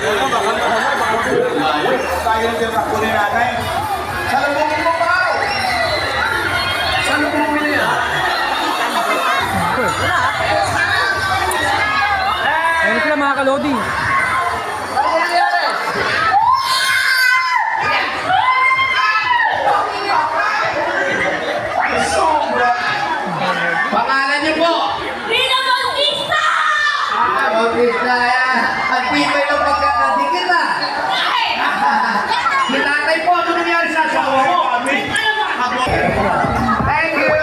Tayo na yung kakunin natin. Salubungin mo pa! Salubungin mo yan! Ayun sila mga kalodi. Pangalan niyo po? Rina Bautista! Bautista yan. At pipay ng pagkakadikit na. Si tatay po, ano nangyari sa asawa mo? Thank you!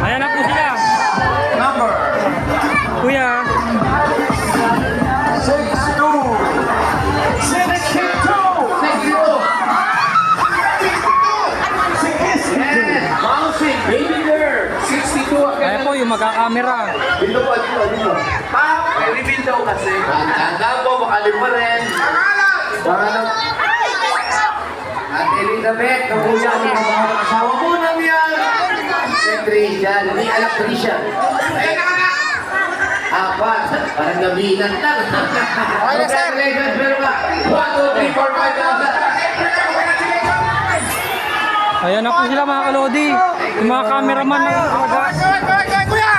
Ayan na po sila. Number Kuya. 62! 62! Yes! Bouncing, baby girl! 62 Ayan po yung magkakamera. Dito po, dito. Pa, may reveal daw kasi. Tanda po, makalim pa rin. Pangalan! At Elizabeth, kabuya ang mga asawa mo nang yan. Si Christian, may anak Christian. Apat, parang nabilan lang. Congratulations, pero ba? 1, 2, 3, 4, 5,000. Ayan na po sila mga kalodi. Yung mga cameraman na Kuya!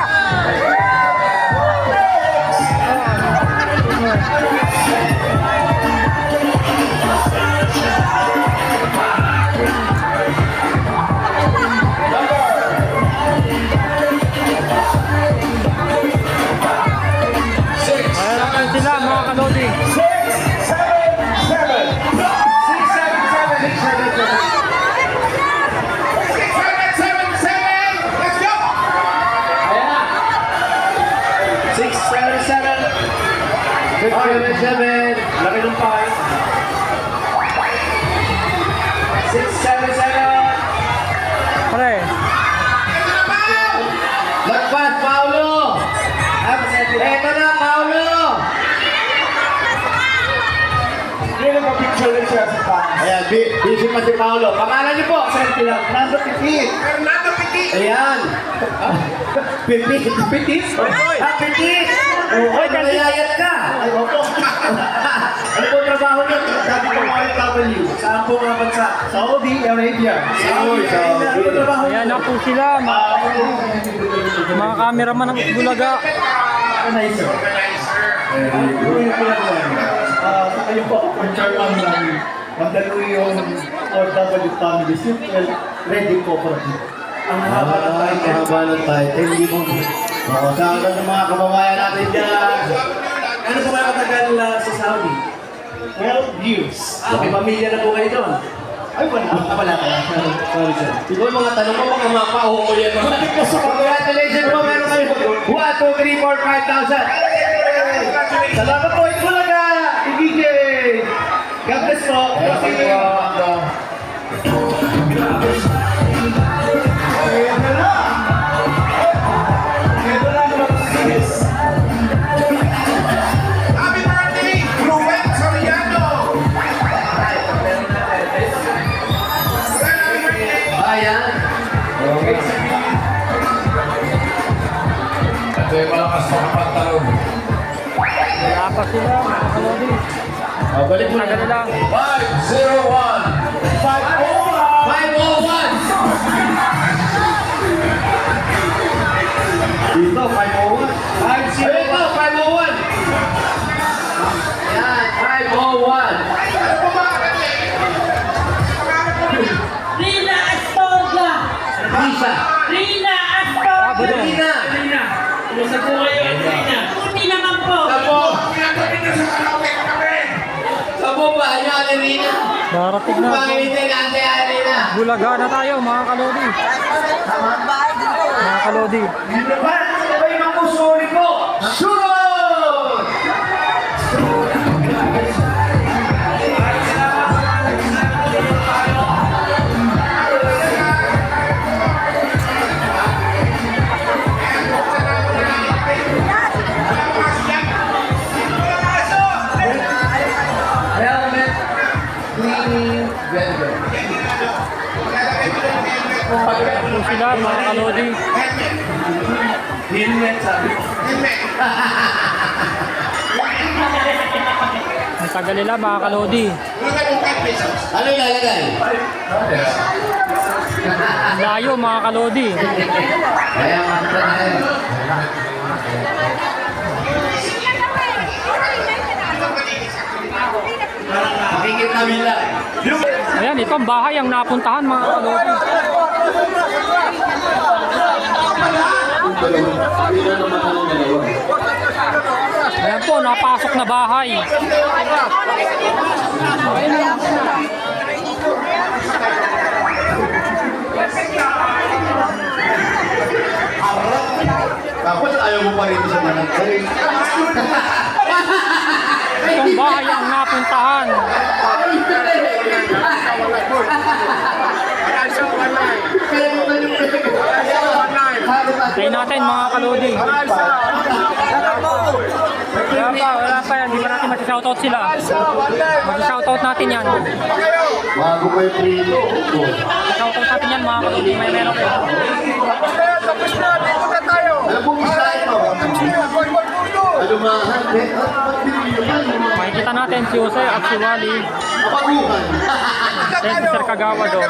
Ayan na po sila mga kalodi. 677. Laki ng pie. 677. Pare. Lagpas, Paulo. Eto na, Paulo. Hindi na picture rin siya sa pa. Ayan, busy pa si Paulo. Pangalan niyo po? Fernando Petit. Fernando Petit. Ayan. Pitit. Pitit? Ah, pitit. Oy, nalayayat ka. Ay, opo. Ano po trabaho niyo? Sabi ko OFW. Saan po mga bansa? Saudi Arabia. Saudi. Ano po trabaho? Ayan na po sila. Mga cameraman ng Bulaga. Organizer. Yung pinagawa. Sa kayo po, ang chairman ng Mandaluyong OFW Family Circle, ready po for it. Ang haba ng title. Mahaba ng title. Hindi mo. Makasagan ng mga kababayan natin dyan. Ano po kayo katagal sa Saudi? 12 years. May pamilya na po kayo doon. Ay, wala. Wala ka. Sorry, sir. Siguro mga tanong mo, mga mapa-oo yan. Congratulations po, meron kayo. 1, 2, 3, 4, 5,000. Salamat po, ito lang na, DJ. God bless po. Ayan na na. Ito na naman sa yes. Happy birthday, Ruben Soriano. Ayan. Okay. Ito yung malakas na pantalon. Wala pa sila mga kalodi. Balik mo na. Tagal lang. 501. 501. Dito, 501. 501. Ayan, 501. Rina Astorga! Lisa. Rina Astorga! Budong. Rina. Kumusta po kayo, Rina? Buti naman po. Sabo. Sabo ba? Ayan, Rina. Darating na. Pangilitin natin, Rina. Bulaga na tayo mga kalodi. Mga kalodi. Dito ba? Ito yung mga usuri ko. Sunod! Helmet cleaning vendor. Ayan po sila sila mga kalodi. Helmet, sabi ko. Ang tagal nila mga kalodi. Ano ilalagay? Ang layo mga kalodi. Kaya manta na yun. Makikita namin lang. Ayan, ito ang bahay ang napuntahan mga kalodi. Ayan po, napasok na bahay. Tapos ayaw mo pa rin sa nanagay. Itong bahay ang napuntahan. Tayo natin mga kalodi. Wala pa yan. Hindi pa natin mag-shoutout sila. Mag-shoutout natin yan. Bago pa yung prito. Shoutout natin yan mga kalodi. May meron kayo. Alam mo isa ito? Alumahan. Makikita natin si Jose at si Wally. Kapaguhan. Then si Sir Kagawa do.